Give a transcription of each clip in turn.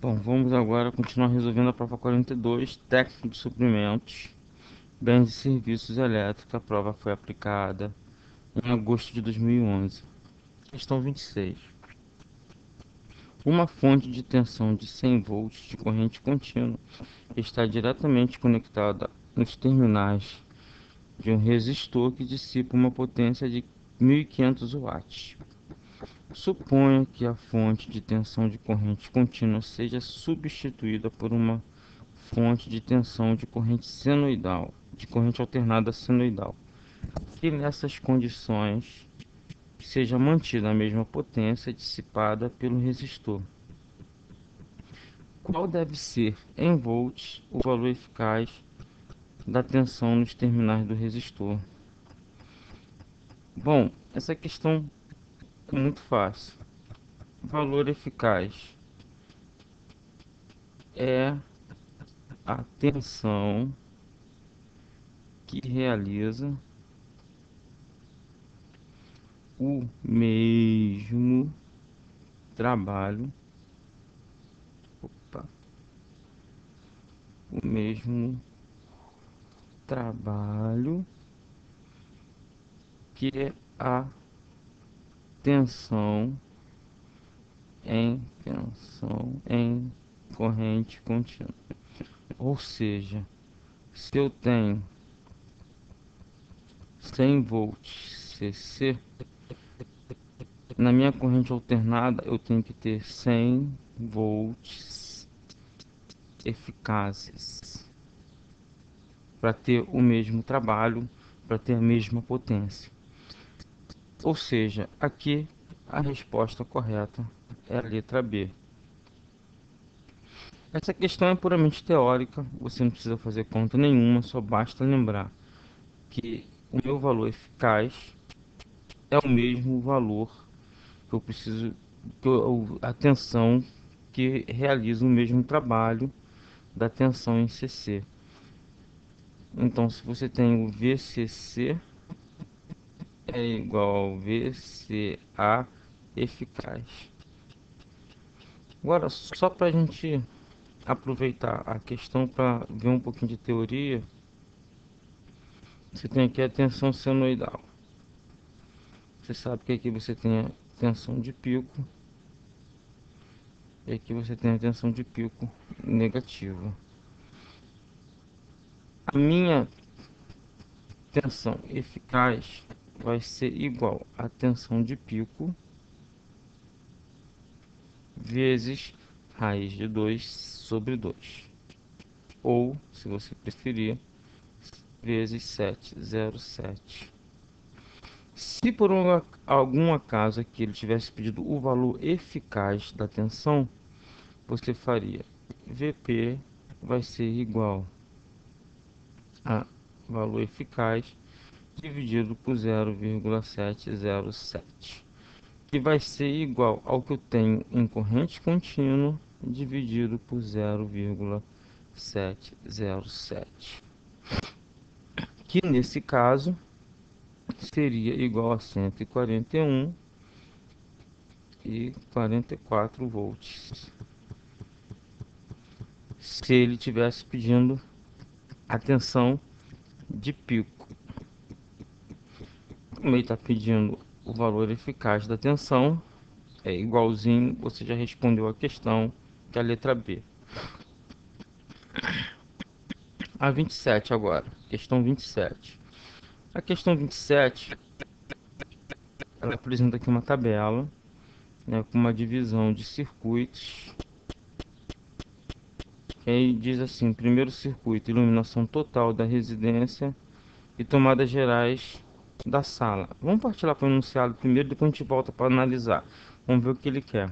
Bom, vamos agora continuar resolvendo a prova 42, técnico de suprimentos, bens e serviços elétricos. A prova foi aplicada em agosto de 2011. Questão 26. Uma fonte de tensão de 100 volts de corrente contínua está diretamente conectada nos terminais de um resistor que dissipa uma potência de 1500 watts. Suponha que a fonte de tensão de corrente contínua seja substituída por uma fonte de tensão de corrente senoidal, de corrente alternada senoidal, que nessas condições seja mantida a mesma potência dissipada pelo resistor. Qual deve ser, em volts, o valor eficaz da tensão nos terminais do resistor? Bom, essa questão é muito fácil. O valor eficaz é a tensão que realiza o mesmo trabalho, opa, o mesmo trabalho que a tensão em corrente contínua. Ou seja, se eu tenho 100 volts CC, na minha corrente alternada eu tenho que ter 100 volts eficazes para ter o mesmo trabalho, para ter a mesma potência. Ou seja, aqui a resposta correta é a letra B. Essa questão é puramente teórica, você não precisa fazer conta nenhuma, só basta lembrar que o meu valor eficaz é o mesmo valor que eu preciso, a tensão que realiza o mesmo trabalho da tensão em CC. Então, se você tem o VCC é igual ao VCA eficaz. Agora, só para a gente aproveitar a questão para ver um pouquinho de teoria, você tem aqui a tensão senoidal. Você sabe que aqui você tem a tensão de pico e aqui você tem a tensão de pico negativa. A minha tensão eficaz vai ser igual a tensão de pico vezes raiz de 2 sobre 2. Ou, se você preferir, vezes 707. Se por algum acaso aqui ele tivesse pedido o valor eficaz da tensão, você faria Vp vai ser igual a valor eficaz dividido por 0,707, que vai ser igual ao que eu tenho em corrente contínua dividido por 0,707, que nesse caso seria igual a 141,44 volts. Se ele tivesse pedindo a tensão de pico, como ele está pedindo o valor eficaz da tensão, é igualzinho, você já respondeu a questão, que é a letra B. A 27 agora, questão 27. A questão 27, ela apresenta aqui uma tabela, né, com uma divisão de circuitos. E aí diz assim: primeiro circuito, iluminação total da residência e tomadas gerais da sala. Vamos partir lá para o enunciado primeiro, depois a gente volta para analisar. Vamos ver o que ele quer.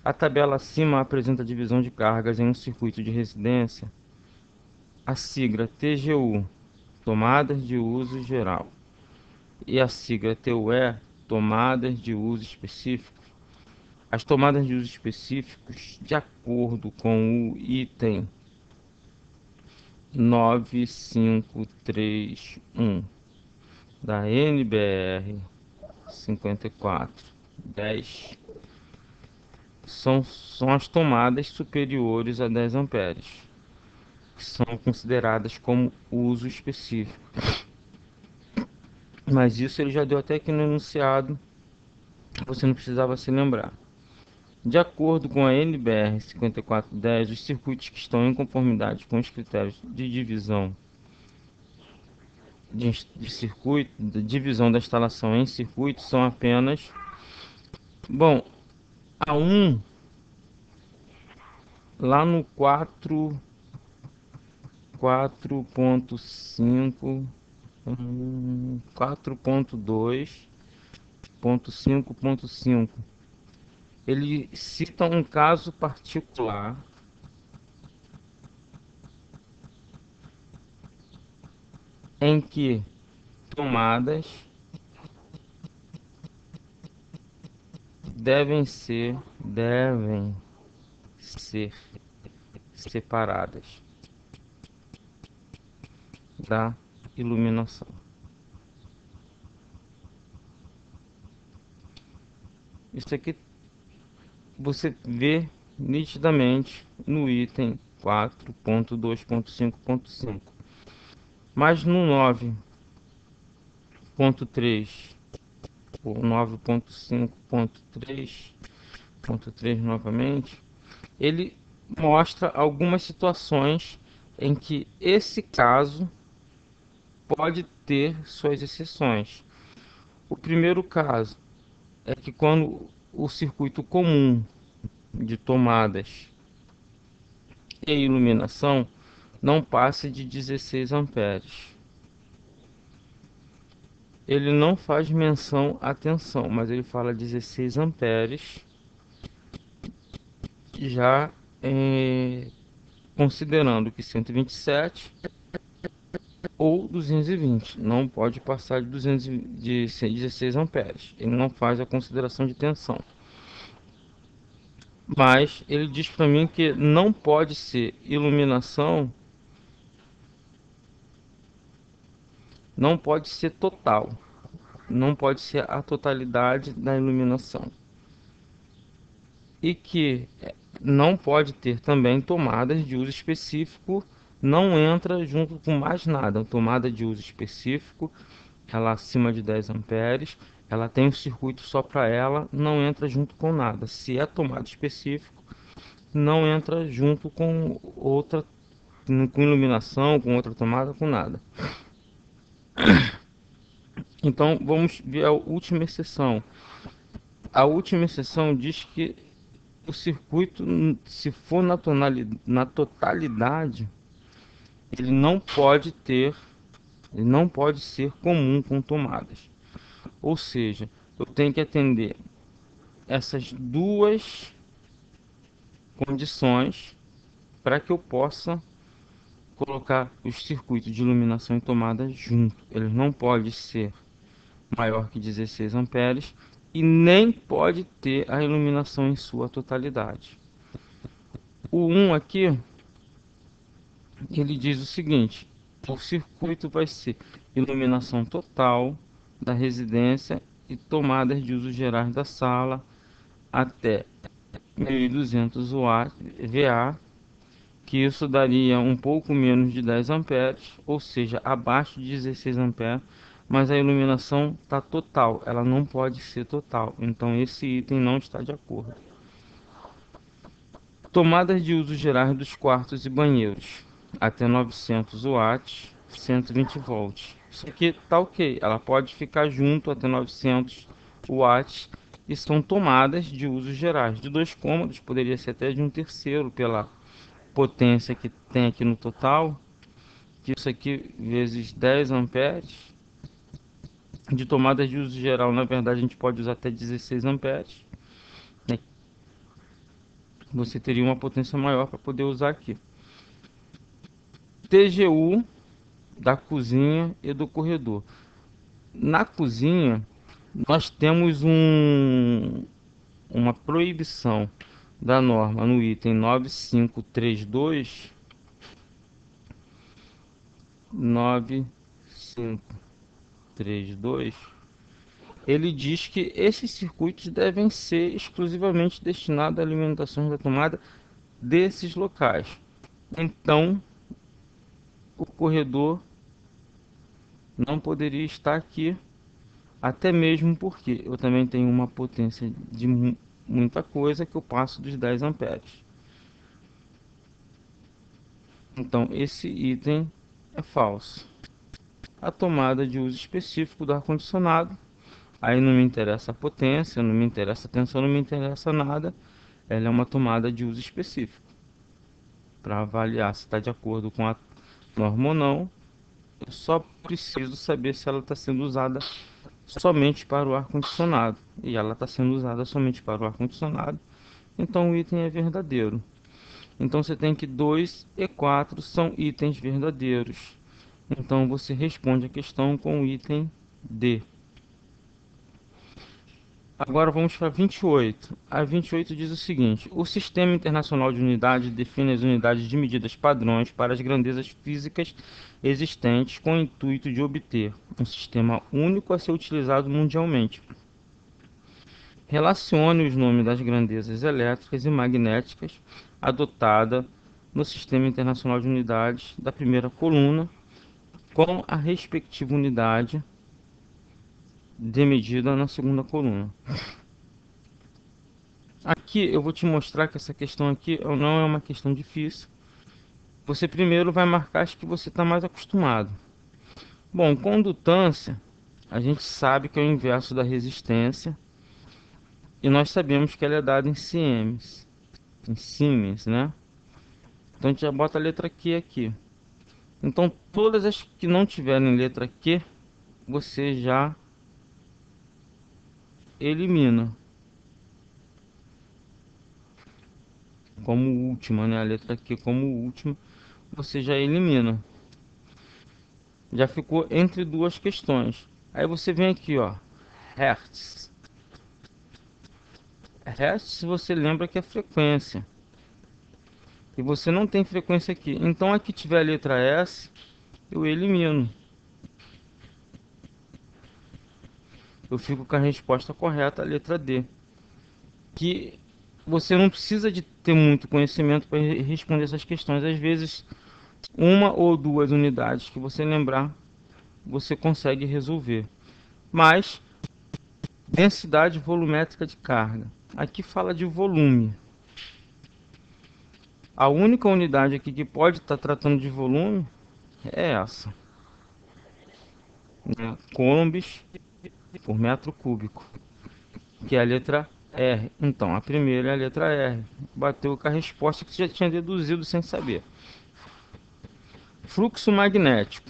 A tabela acima apresenta a divisão de cargas em um circuito de residência. A sigla TGU, tomadas de uso geral, e a sigla TUE, tomadas de uso específico. As tomadas de uso específicos, de acordo com o item 9531 da NBR 5410, são as tomadas superiores a 10 amperes, que são consideradas como uso específico. Mas isso ele já deu até aqui no enunciado, você não precisava se lembrar. De acordo com a NBR 5410, os circuitos que estão em conformidade com os critérios de divisão de circuito, de divisão da instalação em circuitos são apenas, bom, a 1 lá no 4.5, 4.2.5.5, ele cita um caso particular em que tomadas devem ser separadas da iluminação. Isso aqui você vê nitidamente no item 4.2.5.5. Mas no 9.3 ou 9.5.3.3 novamente, ele mostra algumas situações em que esse caso pode ter suas exceções. O primeiro caso é que quando o circuito comum de tomadas e iluminação não passe de 16 amperes. Ele não faz menção à tensão, mas ele fala 16 amperes, já considerando que 127 ou 220 não pode passar de 16 amperes. Ele não faz a consideração de tensão. Mas ele diz para mim que não pode ser iluminação, não pode ser total, não pode ser a totalidade da iluminação. E que não pode ter também tomadas de uso específico, não entra junto com mais nada. Tomada de uso específico, ela acima de 10 amperes, ela tem um circuito só para ela, não entra junto com nada. Se é tomada específico, não entra junto com outra, com iluminação, com outra tomada, com nada. Então vamos ver a última exceção. A última exceção diz que o circuito, se for na totalidade, ele não pode ter, ele não pode ser comum com tomadas. Ou seja, eu tenho que atender essas duas condições para que eu possa colocar os circuitos de iluminação e tomada junto. Eles não podem ser maior que 16 amperes e nem pode ter a iluminação em sua totalidade. O 1 aqui, ele diz o seguinte: o circuito vai ser iluminação total da residência e tomadas de uso gerais da sala até 1200 watts VA, que isso daria um pouco menos de 10 amperes, ou seja, abaixo de 16 amperes, mas a iluminação está total, ela não pode ser total, então esse item não está de acordo. Tomadas de uso gerais dos quartos e banheiros até 900 watts, 120 volts. Isso aqui tá ok, ela pode ficar junto até 900 watts e são tomadas de uso gerais de dois cômodos, poderia ser até de um terceiro pela potência que tem aqui no total, que isso aqui vezes 10 amperes. De tomadas de uso geral, na verdade, a gente pode usar até 16 amperes, né? Você teria uma potência maior para poder usar aqui. TGU da cozinha e do corredor. Na cozinha, nós temos uma proibição da norma no item 9532, ele diz que esses circuitos devem ser exclusivamente destinados à alimentação da tomada desses locais. Então, o corredor não poderia estar aqui, até mesmo porque eu também tenho uma potência de muita coisa que eu passo dos 10 amperes. Então, esse item é falso. A tomada de uso específico do ar-condicionado, aí não me interessa a potência, não me interessa a tensão, não me interessa nada. Ela é uma tomada de uso específico para avaliar se está de acordo com a norma ou não. Eu só preciso saber se ela está sendo usada somente para o ar-condicionado. E ela está sendo usada somente para o ar-condicionado. Então o item é verdadeiro. Então você tem que 2 e 4 são itens verdadeiros. Então você responde a questão com o item D. Agora vamos para 28. A 28 diz o seguinte: o Sistema Internacional de Unidades define as unidades de medidas padrões para as grandezas físicas existentes com o intuito de obter um sistema único a ser utilizado mundialmente. Relacione os nomes das grandezas elétricas e magnéticas adotada no Sistema Internacional de Unidades da primeira coluna com a respectiva unidade de medida na segunda coluna. Aqui eu vou te mostrar que essa questão aqui não é uma questão difícil. Você primeiro vai marcar as que você está mais acostumado. Bom, condutância, a gente sabe que é o inverso da resistência. E nós sabemos que ela é dada em Siemens, né? Então a gente já bota a letra Q aqui. Então todas as que não tiverem letra Q, você já elimina. Como última, né? A letra Q como última, você já elimina. Já ficou entre duas questões. Aí você vem aqui, ó, Hertz. Hertz, você lembra que é frequência. E você não tem frequência aqui. Então aqui tiver a letra S, eu elimino. Eu fico com a resposta correta, a letra D. Que você não precisa de ter muito conhecimento para responder essas questões. Às vezes, uma ou duas unidades que você lembrar, você consegue resolver. Mas densidade volumétrica de carga. Aqui fala de volume. A única unidade aqui que pode estar tratando de volume é essa, né? Coulombs por metro cúbico, que é a letra R. Então, a primeira é a letra R. Bateu com a resposta que você já tinha deduzido sem saber. Fluxo magnético.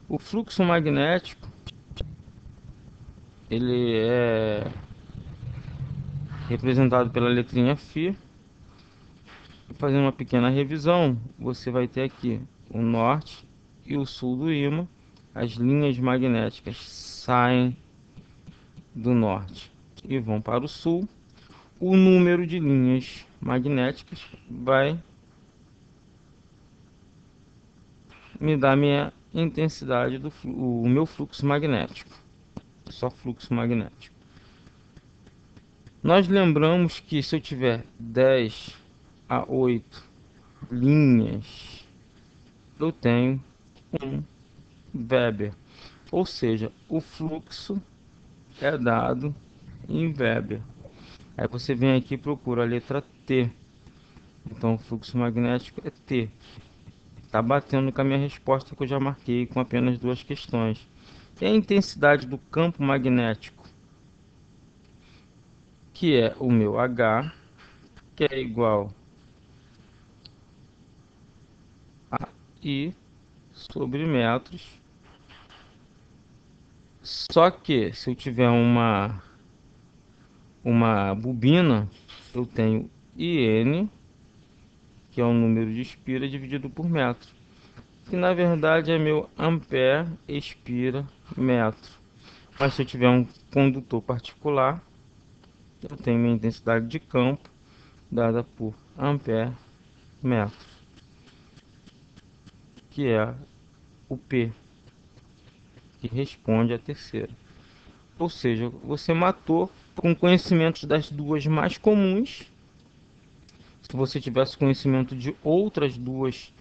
O fluxo magnético, ele é representado pela letrinha φ. Fazendo uma pequena revisão, você vai ter aqui o norte e o sul do ímã. As linhas magnéticas saem do norte e vão para o sul. O número de linhas magnéticas vai me dar minha intensidade o meu fluxo magnético. Só fluxo magnético. Nós lembramos que se eu tiver 10 a 8 linhas, eu tenho 1 Weber. Ou seja, o fluxo é dado em Weber. Aí você vem aqui e procura a letra T. Então o fluxo magnético é T. Está batendo com a minha resposta que eu já marquei com apenas duas questões. E a intensidade do campo magnético, que é o meu H, que é igual a I sobre metros. Só que se eu tiver uma bobina, eu tenho IN, que é o número de espira dividido por metro, que na verdade é meu ampere espira metro. Mas se eu tiver um condutor particular, eu tenho minha intensidade de campo dada por ampere metro, que é o P, que responde à terceira. Ou seja, você matou com conhecimentos das duas mais comuns. Se você tivesse conhecimento de outras duas,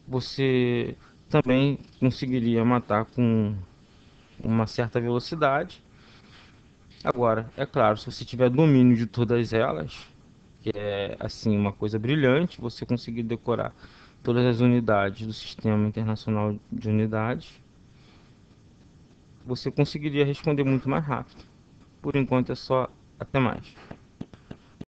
você também conseguiria matar com uma certa velocidade. Agora, é claro, se você tiver domínio de todas elas, que é assim uma coisa brilhante, você conseguir decorar todas as unidades do Sistema Internacional de Unidades, você conseguiria responder muito mais rápido. Por enquanto é só até mais.